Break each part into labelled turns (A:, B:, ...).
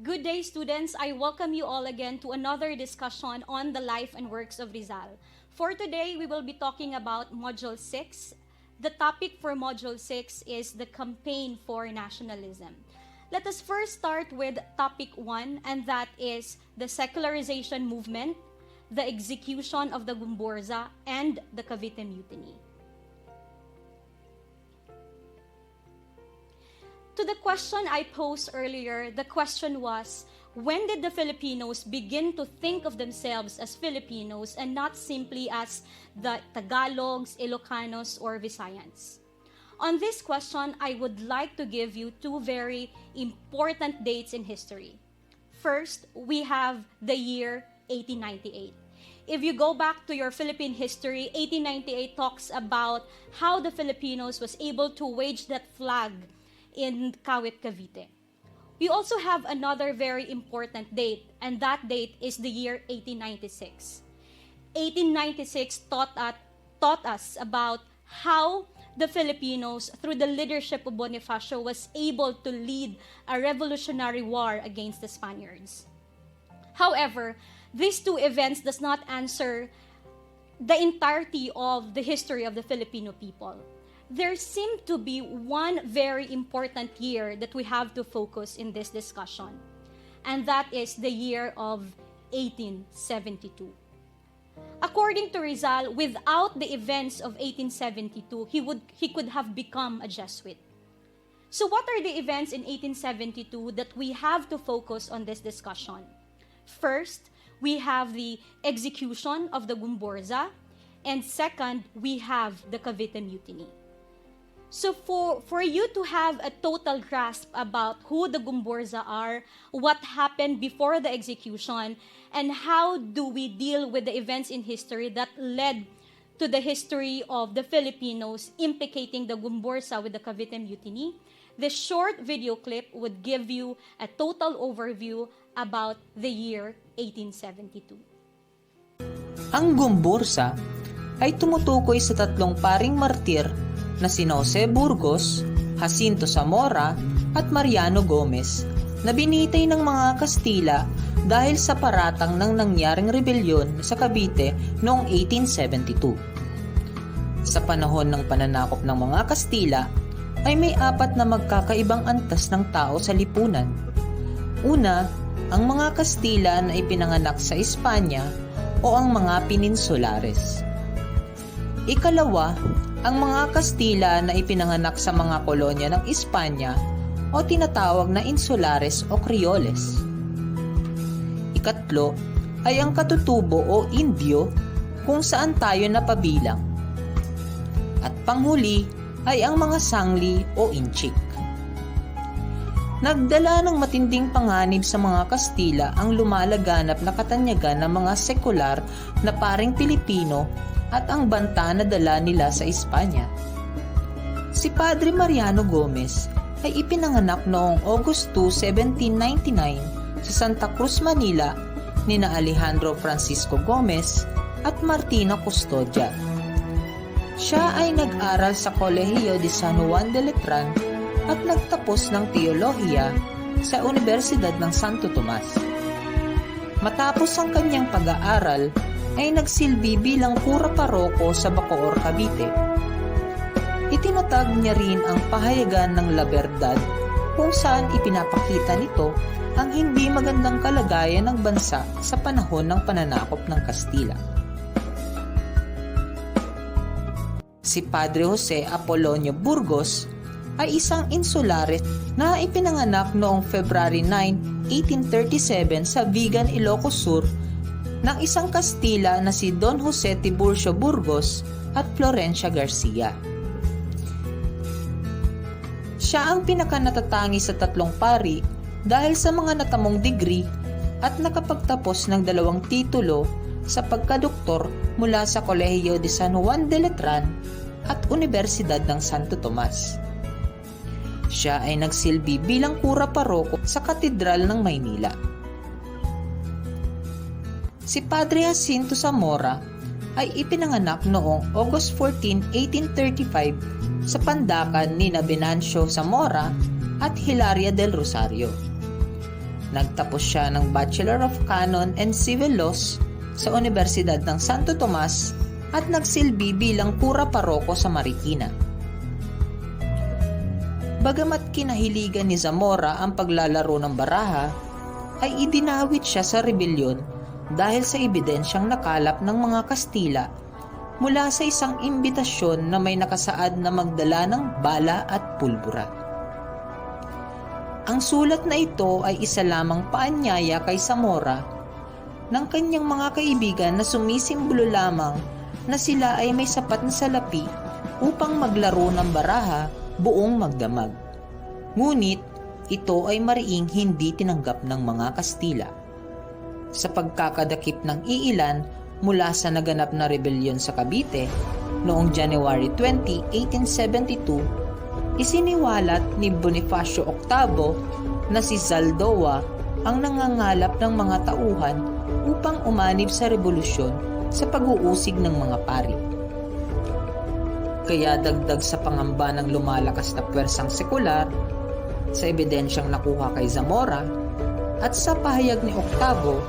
A: Good day, students. I welcome you all again to another discussion on the life and works of Rizal. For today, we will be talking about Module 6. The topic for Module 6 is the campaign for nationalism. Let us first start with topic 1, and that is the secularization movement, the execution of the GOMBURZA, and the Cavite Mutiny. To the question I posed earlier, the question was, when did the Filipinos begin to think of themselves as Filipinos and not simply as the Tagalogs, Ilocanos, or Visayans? On this question, I would like to give you two very important dates in history. First, we have the year 1898. If you go back to your Philippine history, 1898 talks about how the Filipinos was able to wage that flag in Cavite. We also have another very important date, and that date is the year 1896. 1896 taught us about how the Filipinos, through the leadership of Bonifacio, was able to lead a revolutionary war against the Spaniards. However, these two events does not answer the entirety of the history of the Filipino people. There seemed to be one very important year that we have to focus in this discussion, and that is the year of 1872. According to Rizal, without the events of 1872, he could have become a Jesuit. So what are the events in 1872 that we have to focus on this discussion? First, we have the execution of the GOMBURZA, and second, we have the Cavite Mutiny. So for you to have a total grasp about who the GOMBURZA are, what happened before the execution, and how do we deal with the events in history that led to the history of the Filipinos implicating the GOMBURZA with the Cavite Mutiny, this short video clip would give you a total overview about the year 1872.
B: Ang GOMBURZA ay tumutukoy sa tatlong paring martir na sina Jose Burgos, Jacinto Zamora at Mariano Gomez na binitay ng mga Kastila dahil sa paratang ng nangyaring rebelyon sa Cavite noong 1872. Sa panahon ng pananakop ng mga Kastila ay may apat na magkakaibang antas ng tao sa lipunan. Una, ang mga Kastila na ipinanganak sa Espanya o ang mga Peninsulares. Ikalawa, ang mga Kastila na ipinanganak sa mga kolonya ng Espanya o tinatawag na Insulares o Krioles. Ikatlo ay ang katutubo o Indio kung saan tayo napabilang. At panghuli ay ang mga Sangli o Inchik. Nagdala ng matinding panganib sa mga Kastila ang lumalaganap na katanyagan ng mga sekular na paring Pilipino at ang banta na dala nila sa Espanya. Si Padre Mariano Gomez ay ipinanganak noong August 2, 1799 sa Santa Cruz, Manila nina Alejandro Francisco Gomez at Martina Custodia. Siya ay nag-aral sa Kolehiyo de San Juan de Letran at nagtapos ng teolohiya sa Universidad ng Santo Tomas. Matapos ang kanyang pag-aaral, ay nagsilbi bilang kura paroko sa Bacoor, Cavite. Itinatag niya rin ang pahayagan ng La Verdad kung saan ipinapakita nito ang hindi magandang kalagayan ng bansa sa panahon ng pananakop ng Kastila. Si Padre Jose Apolonio Burgos ay isang Insulares na ipinanganak noong February 9, 1837 sa Vigan, Ilocos Sur ng isang Kastila na si Don Jose Tiburcio Burgos at Florencia Garcia. Siya ang pinakanatatangi sa tatlong pari dahil sa mga natamong degree at nakapagtapos ng 2 titulo sa pagkadoktor mula sa Kolehiyo de San Juan de Letran at Universidad ng Santo Tomas. Siya ay nagsilbi bilang kura paroko sa Katedral ng Maynila. Si Padre Jacinto Zamora ay ipinanganak noong August 14, 1835 sa pandakan ni Venancio Zamora at Hilaria del Rosario. Nagtapos siya ng Bachelor of Canon and Civil Laws sa Universidad ng Santo Tomas at nagsilbi bilang kura paroko sa Marikina. Bagamat kinahiligan ni Zamora ang paglalaro ng baraha, ay idinawit siya sa rebelyon dahil sa ebidensyang nakalap ng mga Kastila mula sa isang imbitasyon na may nakasaad na magdala ng bala at pulbura. Ang sulat na ito ay isa lamang paanyaya kay Zamora ng kanyang mga kaibigan na sumisimbolo lamang na sila ay may sapat na salapi upang maglaro ng baraha buong magdamag. Ngunit ito ay mariing hindi tinanggap ng mga Kastila. Sa pagkakadakip ng iilan mula sa naganap na rebelyon sa Cavite noong January 20, 1872, isiniwalat ni Bonifacio VIII na si Zaldoa ang nangangalap ng mga tauhan upang umanib sa revolusyon sa pag-uusig ng mga pari. Kaya dagdag sa pangamba ng lumalakas na pwersang sekular, sa ebidensyang nakuha kay Zamora, at sa pahayag ni Octavo,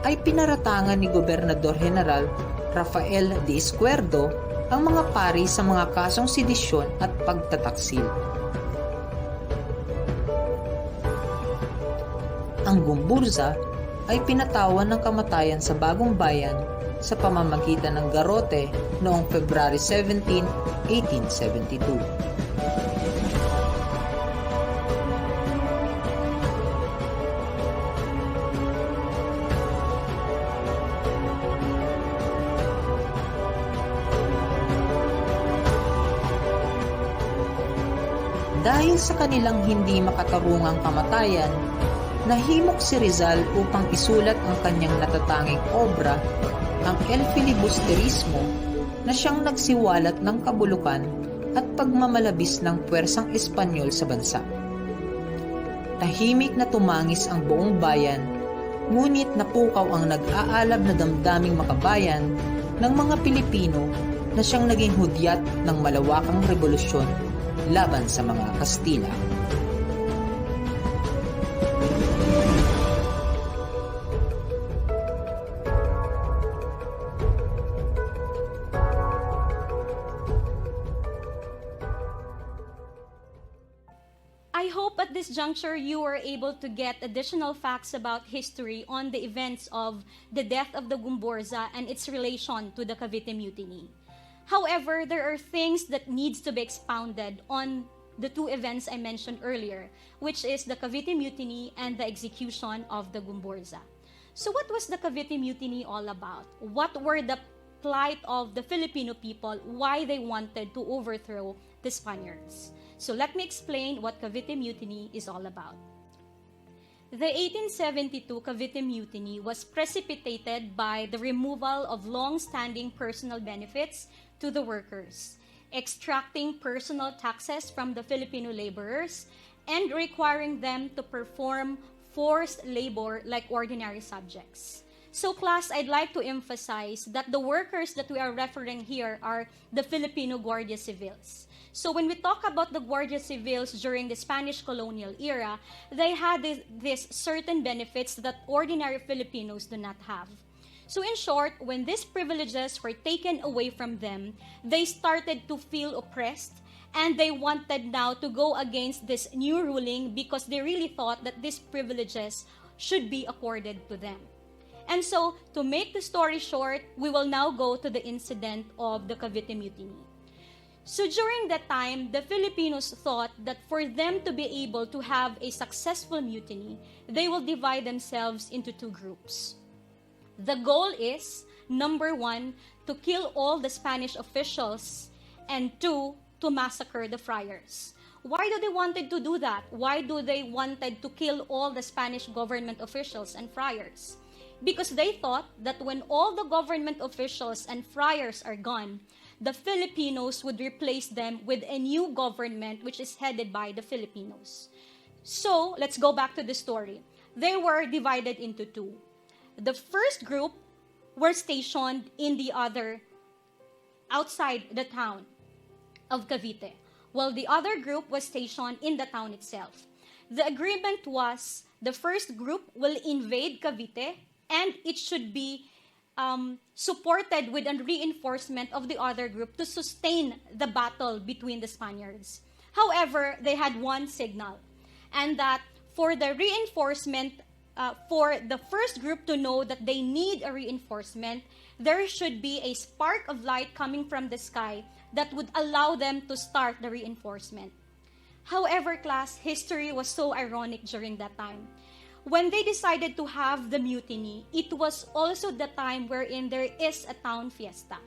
B: ay pinaratangan ni Gobernador General Rafael de Izquierdo ang mga pari sa mga kasong sedisyon at pagtataksil. Ang GOMBURZA ay pinatawan ng kamatayan sa Bagong Bayan sa pamamagitan ng garote noong February 17, 1872. Dahil sa kanilang hindi makatarungang kamatayan, nahimok si Rizal upang isulat ang kanyang natatanging obra, ang El Filibusterismo, na siyang nagsiwalat ng kabulukan at pagmamalabis ng puwersang Espanyol sa bansa. Tahimik na tumangis ang buong bayan, ngunit napukaw ang nag-aalab na damdaming makabayan ng mga Pilipino na siyang naging hudyat ng malawakang revolusyon laban sa mga Kastila.
A: I hope at this juncture you were able to get additional facts about history on the events of the death of the GOMBURZA and its relation to the Cavite Mutiny. However, there are things that needs to be expounded on the two events I mentioned earlier, which is the Cavite Mutiny and the execution of the GOMBURZA. So what was the Cavite Mutiny all about? What were the plight of the Filipino people, why they wanted to overthrow the Spaniards? So let me explain what Cavite Mutiny is all about. The 1872 Cavite Mutiny was precipitated by the removal of long-standing personal benefits to the workers, extracting personal taxes from the Filipino laborers, and requiring them to perform forced labor like ordinary subjects. So class, I'd like to emphasize that the workers that we are referring here are the Filipino Guardia Civils. So when we talk about the Guardia Civils during the Spanish colonial era, they had these certain benefits that ordinary Filipinos do not have. So in short, when these privileges were taken away from them, they started to feel oppressed, and they wanted now to go against this new ruling because they really thought that these privileges should be accorded to them. And so, to make the story short, we will now go to the incident of the Cavite Mutiny. So during that time, the Filipinos thought that for them to be able to have a successful mutiny, they will divide themselves into two groups. The goal is, number one, to kill all the Spanish officials, and two, to massacre the friars. Why do they wanted to do that? Why do they wanted to kill all the Spanish government officials and friars? Because they thought that when all the government officials and friars are gone, the Filipinos would replace them with a new government which is headed by the Filipinos. So, let's go back to the story. They were divided into two. The first group were stationed in the other, outside the town of Cavite, while the other group was stationed in the town itself. the agreement was the first group will invade Cavite and it should be supported with a reinforcement of the other group to sustain the battle between the Spaniards. However, they had one signal, and that for the reinforcement, for the first group to know that they need a reinforcement, there should be a spark of light coming from the sky that would allow them to start the reinforcement. However, class, history was so ironic during that time. When they decided to have the mutiny, it was also the time wherein there is a town fiesta.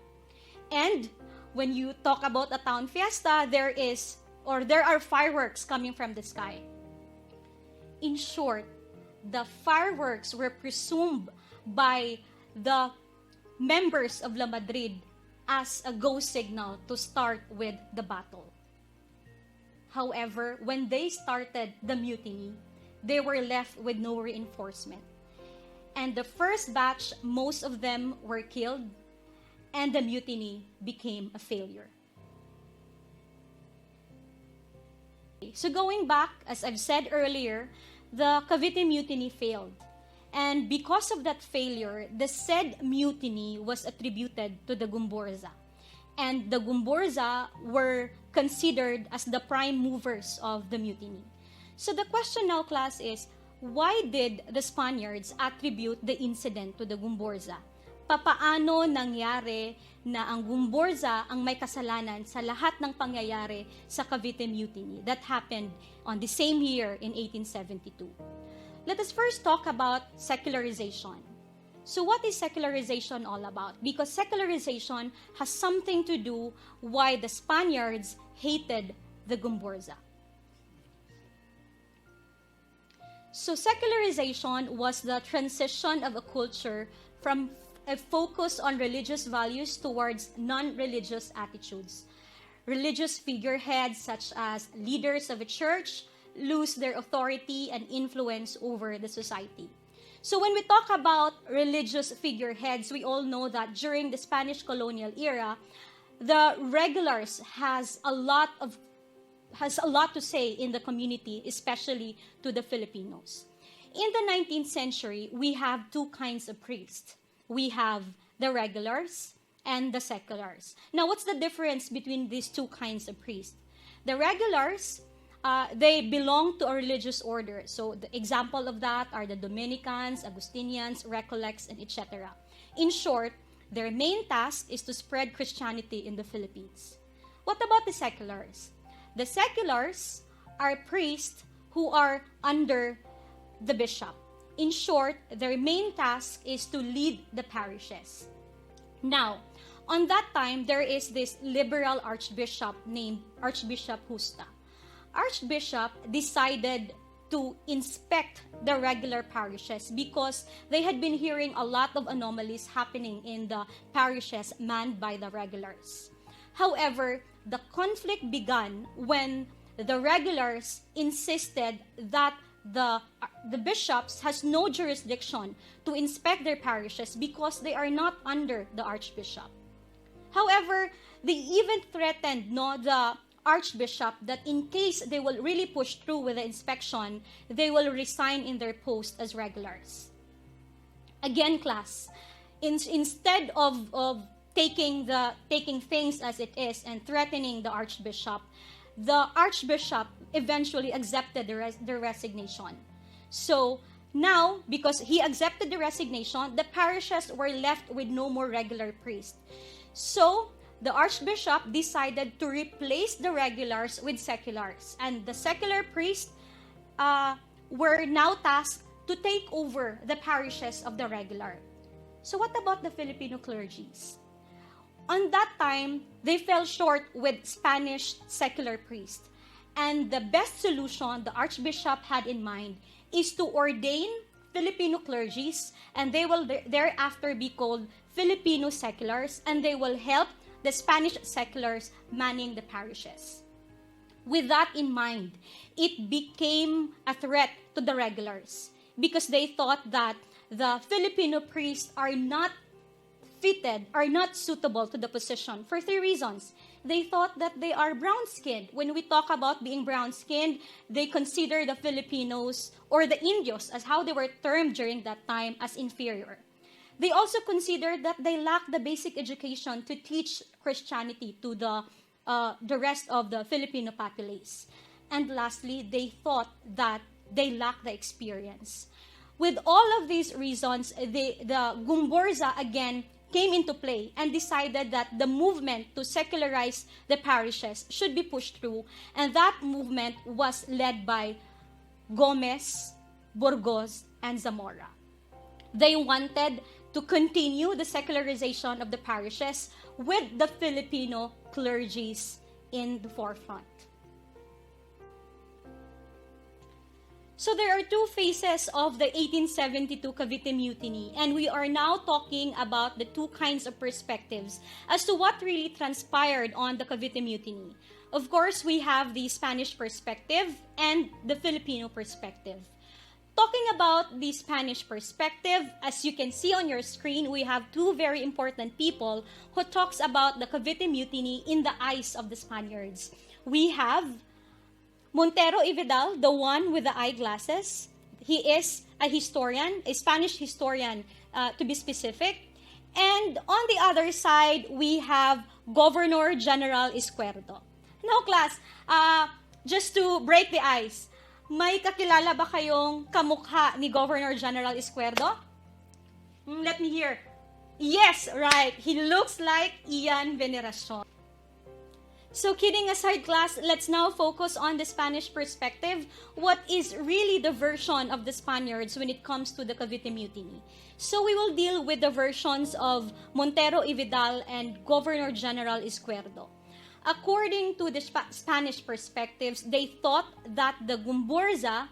A: And when you talk about a town fiesta, there are fireworks coming from the sky. In short, the fireworks were presumed by the members of La Madrid as a go signal to start with the battle. However, when they started the mutiny, they were left with no reinforcement. And the first batch, most of them were killed, and the mutiny became a failure. So going back, as I've said earlier, the Cavite Mutiny failed. And because of that failure, the said mutiny was attributed to the GOMBURZA. And the GOMBURZA were considered as the prime movers of the mutiny. So the question now, class, is why did the Spaniards attribute the incident to the GOMBURZA? Papaano nangyari na ang GOMBURZA ang may kasalanan sa lahat ng pangyayari sa Cavite Mutiny that happened on the same year in 1872? Let us first talk about secularization. So what is secularization all about? Because secularization has something to do why the Spaniards hated the GOMBURZA. So secularization was the transition of a culture from a focus on religious values towards non-religious attitudes. Religious figureheads such as leaders of a church lose their authority and influence over the society. So when we talk about religious figureheads, we all know that during the Spanish colonial era, the regulars has a lot to say in the community, especially to the Filipinos. In the 19th century, we have two kinds of priests. We have the regulars and the seculars. Now, what's the difference between these two kinds of priests? The regulars, they belong to a religious order. So the example of that are the Dominicans, Augustinians, Recollects, and etc. In short, their main task is to spread Christianity in the Philippines. What about the seculars? The seculars are priests who are under the bishop. In short, their main task is to lead the parishes. Now, on that time, there is this liberal archbishop named Archbishop Justa. Archbishop decided to inspect the regular parishes because they had been hearing a lot of anomalies happening in the parishes manned by the regulars. However, the conflict began when the regulars insisted that the bishops has no jurisdiction to inspect their parishes because they are not under the archbishop. However, they even threatened the archbishop that in case they will really push through with the inspection, they will resign in their post as regulars. Again, class, instead of taking things as it is and threatening the archbishop eventually accepted the resignation. So now, because he accepted the resignation, the parishes were left with no more regular priests. So the archbishop decided to replace the regulars with seculars, and the secular priests were now tasked to take over the parishes of the regular. So what about the Filipino clergies? On that time, they fell short with Spanish secular priests. And the best solution the archbishop had in mind is to ordain Filipino clergies, and they will thereafter be called Filipino seculars, and they will help the Spanish seculars manning the parishes. With that in mind, it became a threat to the regulars because they thought that the Filipino priests are not suitable to the position for three reasons. they thought that they are brown-skinned. When we talk about being brown-skinned, they consider the Filipinos or the Indios, as how they were termed during that time, as inferior. They also considered that they lacked the basic education to teach Christianity to the rest of the Filipino populace. And lastly, they thought that they lacked the experience. With all of these reasons, the GOMBURZA again came into play and decided that the movement to secularize the parishes should be pushed through, and that movement was led by Gomez, Burgos, and Zamora. They wanted to continue the secularization of the parishes with the Filipino clergies in the forefront. So there are two phases of the 1872 Cavite Mutiny, and we are now talking about the two kinds of perspectives as to what really transpired on the Cavite Mutiny. Of course, we have the Spanish perspective and the Filipino perspective. Talking about the Spanish perspective, as you can see on your screen, we have two very important people who talks about the Cavite Mutiny in the eyes of the Spaniards. We have Montero y Vidal, the one with the eyeglasses. He is a historian, a Spanish historian to be specific. And on the other side, we have Governor General Izquierdo. Now class, just to break the ice, may kakilala ba kayong kamukha ni Governor General Izquierdo? Let me hear. Yes, right. He looks like Ian Veneracion. So kidding aside, class, let's now focus on the Spanish perspective. What is really the version of the Spaniards when it comes to the Cavite Mutiny? So we will deal with the versions of Montero y Vidal and Governor General Izquierdo. According to the Spanish perspectives, they thought that the GOMBURZA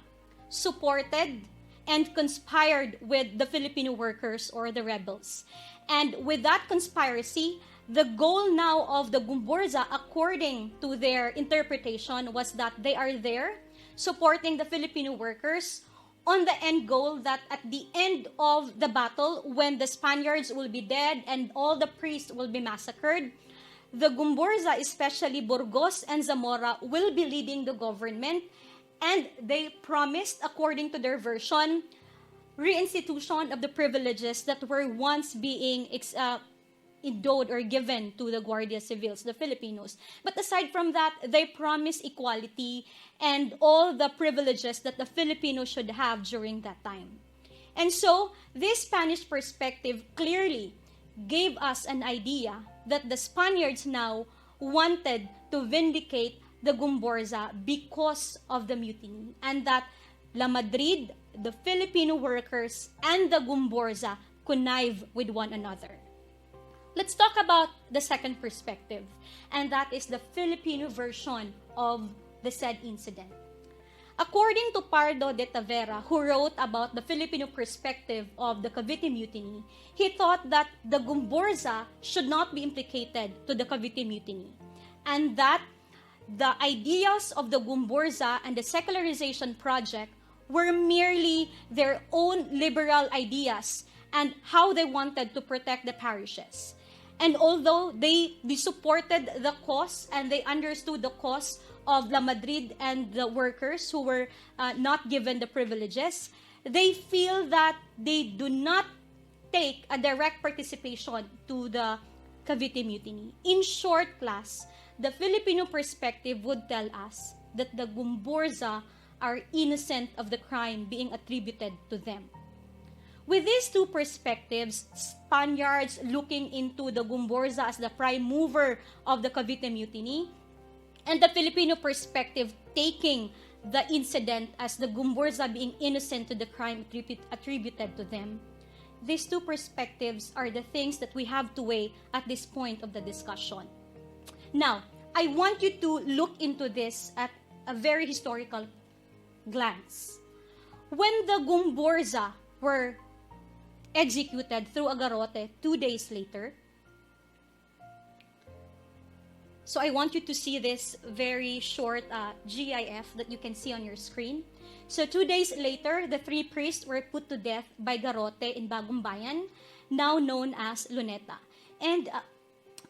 A: supported and conspired with the Filipino workers or the rebels. And with that conspiracy, the goal now of the GOMBURZA, according to their interpretation, was that they are there supporting the Filipino workers on the end goal that at the end of the battle, when the Spaniards will be dead and all the priests will be massacred, the GOMBURZA, especially Burgos and Zamora, will be leading the government, and they promised, according to their version, reinstitution of the privileges that were once being endowed or given to the Guardia Civils, the Filipinos. But aside from that, they promised equality and all the privileges that the Filipinos should have during that time. And so, this Spanish perspective clearly gave us an idea that the Spaniards now wanted to vindicate the GOMBURZA because of the mutiny, and that La Madrid, the Filipino workers, and the GOMBURZA connive with one another. Let's talk about the second perspective, and that is the Filipino version of the said incident. According to Pardo de Tavera, who wrote about the Filipino perspective of the Cavite Mutiny, he thought that the GOMBURZA should not be implicated to the Cavite Mutiny, and that the ideas of the GOMBURZA and the secularization project were merely their own liberal ideas and how they wanted to protect the parishes. And although they supported the cause and they understood the cause of La Madrid and the workers who were not given the privileges, they feel that they do not take a direct participation to the Cavite Mutiny. In short, class, the Filipino perspective would tell us that the GOMBURZA are innocent of the crime being attributed to them. With these two perspectives, Spaniards looking into the GOMBURZA as the prime mover of the Cavite Mutiny, and the Filipino perspective taking the incident as the GOMBURZA being innocent to the crime attributed to them. These two perspectives are the things that we have to weigh at this point of the discussion. Now, I want you to look into this at a very historical glance. When the GOMBURZA were executed through a garrote 2 days later, so I want you to see this very short GIF that you can see on your screen. So 2 days later, the 3 priests were put to death by garrote in Bagong Bayan, now known as Luneta. And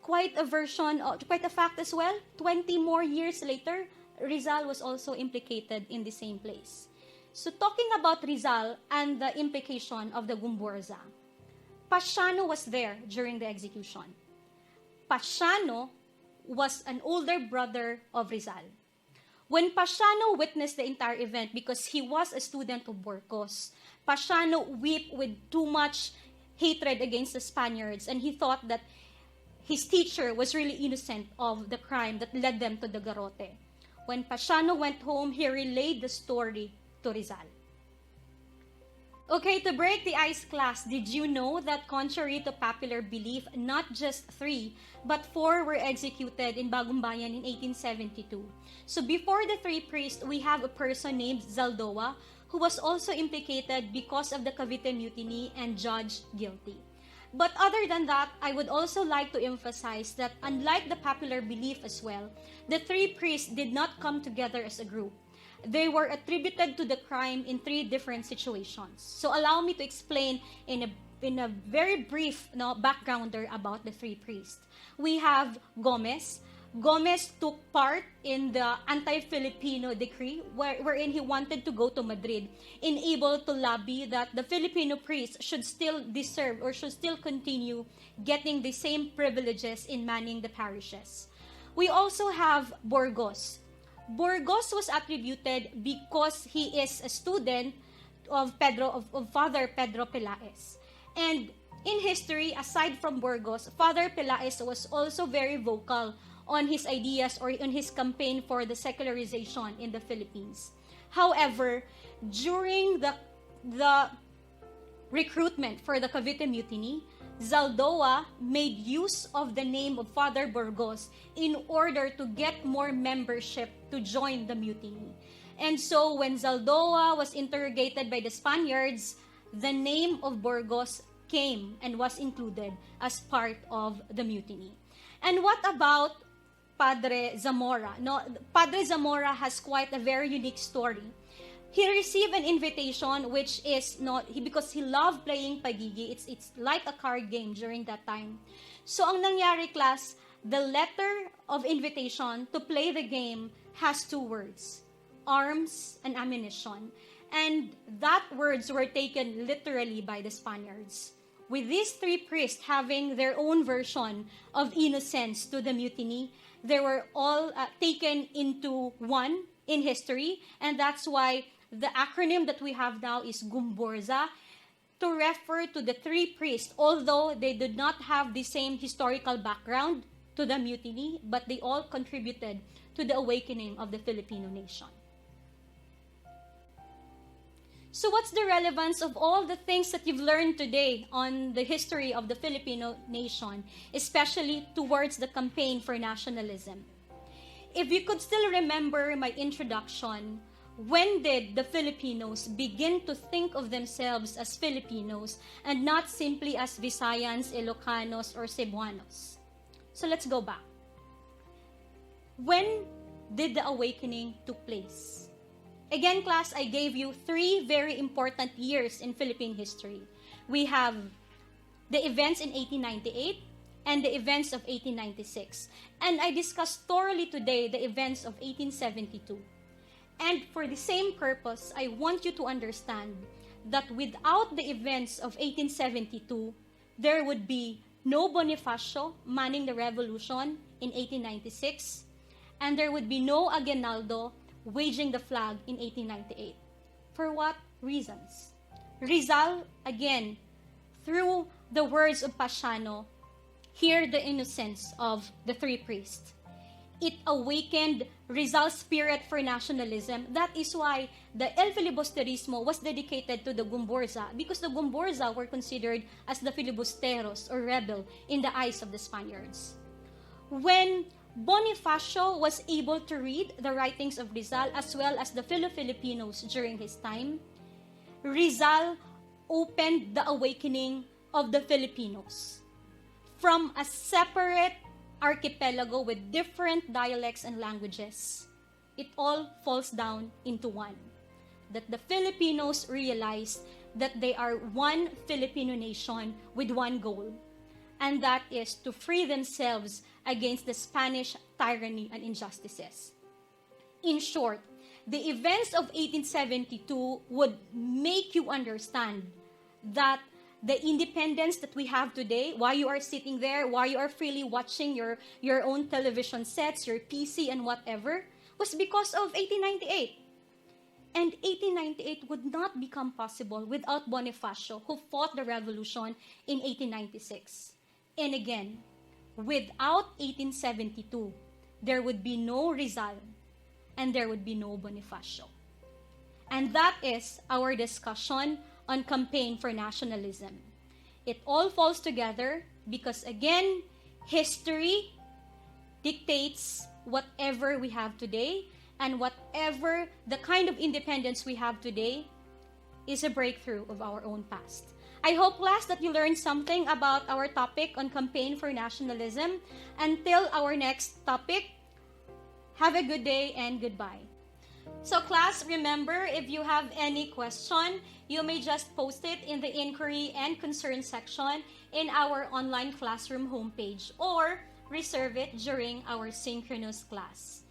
A: quite a fact as well. 20 more years later, Rizal was also implicated in the same place. So talking about Rizal and the implication of the GOMBURZA, Pasiano was there during the execution. Pasiano was an older brother of Rizal. When Pasiano witnessed the entire event, because he was a student of Burgos, Pasiano wept with too much hatred against the Spaniards, and he thought that his teacher was really innocent of the crime that led them to the garrote. When Pasiano went home, he relayed the story to Rizal. Okay, to break the ice, class, did you know that contrary to popular belief, not just 3, but 4 were executed in Bagong Bayan in 1872? So before the 3 priests, we have a person named Zaldoa, who was also implicated because of the Cavite Mutiny and judged guilty. But other than that, I would also like to emphasize that unlike the popular belief as well, the 3 priests did not come together as a group. They were attributed to the crime in 3 different situations. So allow me to explain in a very brief backgrounder about the 3 priests. We have Gomez. Gomez took part in the anti-Filipino decree wherein he wanted to go to Madrid, able to lobby that the Filipino priests should still deserve or should still continue getting the same privileges in manning the parishes. We also have Burgos. Burgos was attributed because he is a student of Father Pedro Pelaez. And in history, aside from Burgos, Father Pelaez was also very vocal on his ideas or on his campaign for the secularization in the Philippines. However, during the recruitment for the Cavite Mutiny, Zaldoa made use of the name of Father Burgos in order to get more membership to join the mutiny. And so when Zaldoa was interrogated by the Spaniards, the name of Burgos came and was included as part of the mutiny. And what about Padre Zamora? No, Padre Zamora has quite a very unique story. He received an invitation which is because he loved playing pagigi. It's like a card game during that time. So ang nangyari, class, the letter of invitation to play the game has 2 words: arms and ammunition. And that words were taken literally by the Spaniards. With these 3 priests having their own version of innocence to the mutiny, they were all taken into one in history, and that's why the acronym that we have now is GOMBURZA, to refer to the 3 priests, although they did not have the same historical background to the mutiny, but they all contributed to the awakening of the Filipino nation. So what's the relevance of all the things that you've learned today on the history of the Filipino nation, especially towards the campaign for nationalism? If you could still remember my introduction, when did the Filipinos begin to think of themselves as Filipinos and not simply as Visayans, Ilocanos, or Cebuanos? So let's go back. When did the awakening took place? Again, class, I gave you 3 very important years in Philippine history. We have the events in 1898 and the events of 1896. And I discussed thoroughly today the events of 1872. And for the same purpose, I want you to understand that without the events of 1872, there would be no Bonifacio manning the revolution in 1896, and there would be no Aguinaldo waging the flag in 1898. For what reasons? Rizal, again, through the words of Pasiano, hear the innocence of the 3 priests. It awakened Rizal's spirit for nationalism. That is why the El Filibusterismo was dedicated to the GOMBURZA, because the GOMBURZA were considered as the filibusteros or rebel in the eyes of the Spaniards. When Bonifacio was able to read the writings of Rizal as well as the Filipinos during his time, Rizal opened the awakening of the Filipinos. From a separate archipelago with different dialects and languages, it all falls down into one. That the Filipinos realized that they are one Filipino nation with one goal. and that is to free themselves against the Spanish tyranny and injustices. In short, the events of 1872 would make you understand that the independence that we have today, why you are sitting there, why you are freely watching your own television sets, your PC and whatever, was because of 1898. And 1898 would not become possible without Bonifacio, who fought the revolution in 1896. And again, without 1872, there would be no Rizal and there would be no Bonifacio. And that is our discussion on Campaign for Nationalism. It all falls together because, again, history dictates whatever we have today, and whatever the kind of independence we have today is a breakthrough of our own past. I hope, class, that you learned something about our topic on Campaign for Nationalism. Until our next topic, have a good day and goodbye. So, class, remember, if you have any question, you may just post it in the inquiry and concern section in our online classroom homepage or reserve it during our synchronous class.